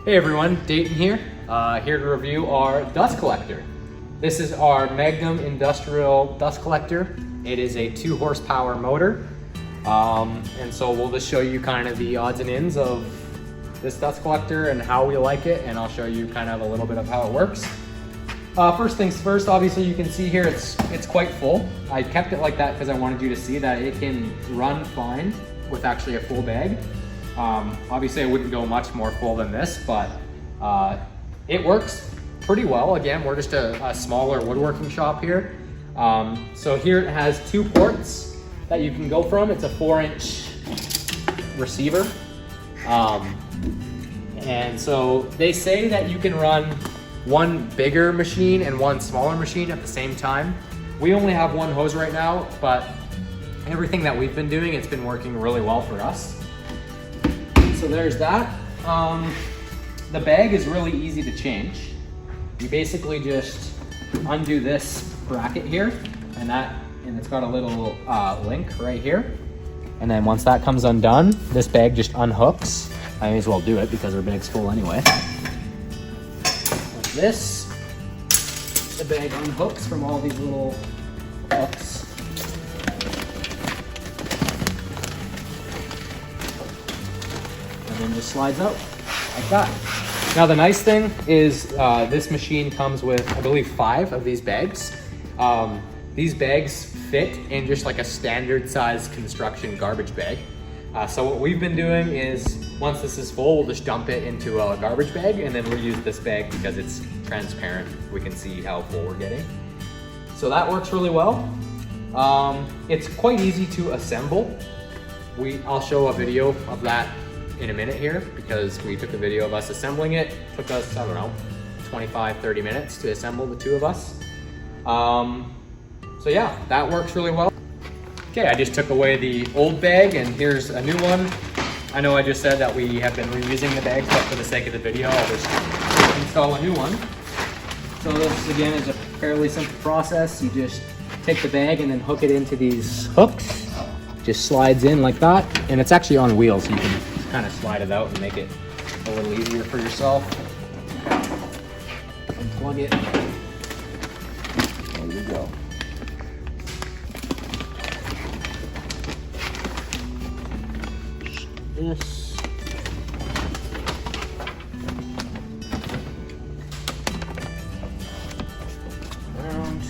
Hey everyone, Dayton here. Here to review our dust collector. This is our Magnum Industrial Dust Collector. It is a 2 horsepower motor. And so we'll just show you kind of the odds and ends of this dust collector and how we like it, and I'll show you kind of a little bit of how it works. First things first, obviously you can see here it's quite full. I kept it like that because I wanted you to see that it can run fine with actually a full bag. Obviously I wouldn't go much more full than this, but it works pretty well. Again, we're just a smaller woodworking shop here. So here it has 2 ports that you can go from. It's a 4-inch receiver. And so they say that you can run one bigger machine and one smaller machine at the same time. We only have one hose right now, but everything that we've been doing, it's been working really well for us. So there's that. The bag is really easy to change. You basically just undo this bracket here, and it's got a little link right here. And then once that comes undone, this bag just unhooks. I may as well do it because our bag's full anyway. Like this, the bag unhooks from all these little hooks. And then just slides out like that. Now the nice thing is this machine comes with, I believe, 5 of these bags. These bags fit in just like a standard size construction garbage bag. So what we've been doing is once this is full, we'll just dump it into a garbage bag and then we'll use this bag because it's transparent. We can see how full we're getting. So that works really well. It's quite easy to assemble. I'll show a video of that in a minute here because we took a video of us assembling it. It took us, I don't know, 25-30 minutes to assemble the 2 of us. So yeah, that works really well. Okay, I just took away the old bag and here's a new one. I know I just said that we have been reusing the bags, but for the sake of the video, I'll just install a new one. So this again is a fairly simple process. You just take the bag and then hook it into these hooks. Just slides in like that, and it's actually on wheels, so you can kind of slide it out and make it a little easier for yourself. Unplug it. There you go. This. Around.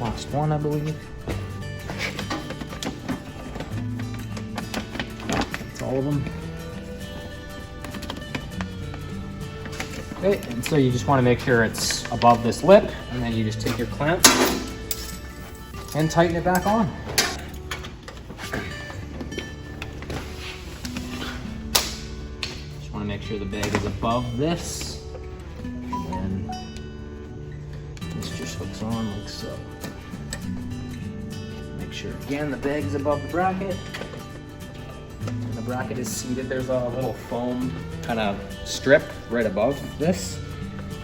Last one, I believe. That's all of them. Okay, and so you just want to make sure it's above this lip, and then you just take your clamp and tighten it back on. Just want to make sure the bag is above this, and then this just hooks on like so. Make sure again the bag is above the bracket. And the bracket is seated. There's a little foam kind of strip right above this.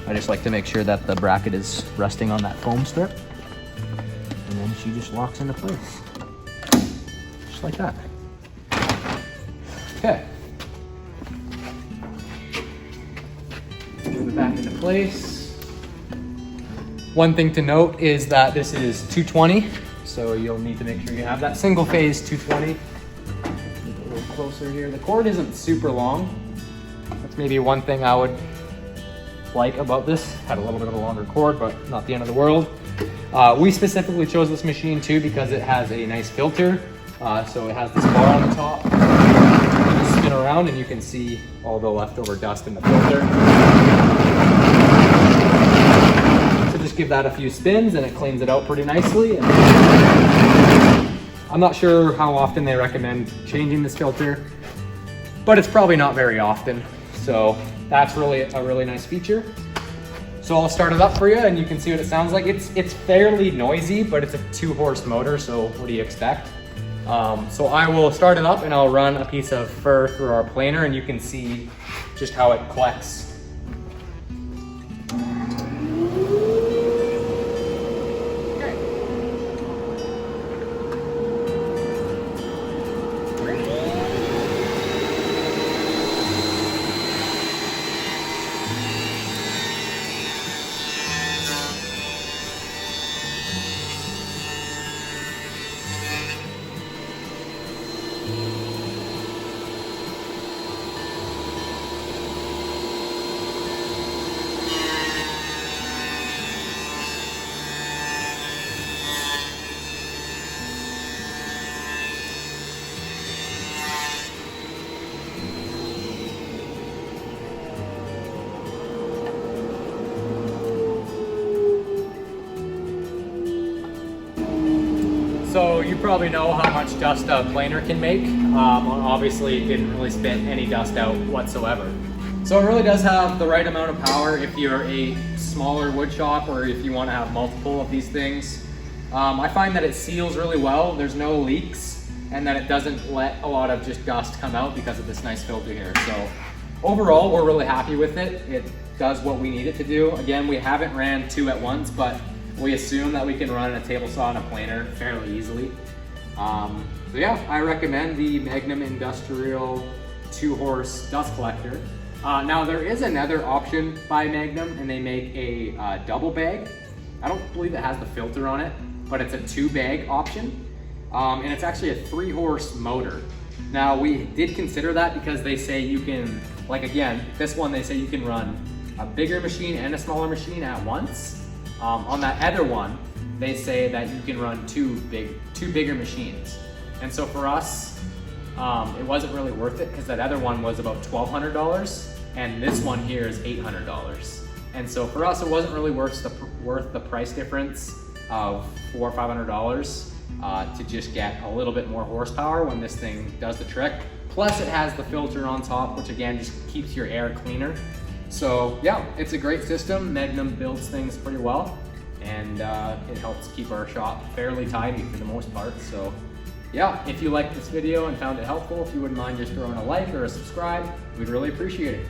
I just like to make sure that the bracket is resting on that foam strip. And then she just locks into place. Just like that. Okay. Move it back into place. One thing to note is that this is 220, so you'll need to make sure you have that single phase 220. Closer here. The cord isn't super long. That's maybe one thing I would like about this. Had a little bit of a longer cord, but not the end of the world. We specifically chose this machine too because it has a nice filter. So it has this bar on the top. You just spin around and you can see all the leftover dust in the filter. So just give that a few spins and it cleans it out pretty nicely. I'm not sure how often they recommend changing this filter, but it's probably not very often. So that's really a really nice feature. So I'll start it up for you and you can see what it sounds like. It's fairly noisy, but it's a 2-horse motor, so what do you expect? So I will start it up and I'll run a piece of fur through our planer and you can see just how it collects. you probably know how much dust a planer can make. Obviously it didn't really spit any dust out whatsoever. So it really does have the right amount of power if you're a smaller wood shop or if you want to have multiple of these things. I find that it seals really well, there's no leaks, and that it doesn't let a lot of just dust come out because of this nice filter here. So overall, we're really happy with it. It does what we need it to do. Again, we haven't ran 2 at once, but we assume that we can run a table saw and a planer fairly easily. So yeah, I recommend the Magnum Industrial 2-horse dust collector. Now there is another option by Magnum, and they make a double bag. I don't believe it has the filter on it, but it's a 2-bag option. And it's actually a 3-horse motor. Now we did consider that because they say you can, like again, this one they say you can run a bigger machine and a smaller machine at once. On that other one, they say that you can run two bigger machines. And so for us, it wasn't really worth it because that other one was about $1,200 and this one here is $800. And so for us, it wasn't really worth the price difference of $400 or $500 to just get a little bit more horsepower when this thing does the trick. Plus it has the filter on top, which again just keeps your air cleaner. So yeah, it's a great system. Magnum builds things pretty well, and it helps keep our shop fairly tidy for the most part. So yeah, if you liked this video and found it helpful, if you wouldn't mind just throwing a like or a subscribe, we'd really appreciate it.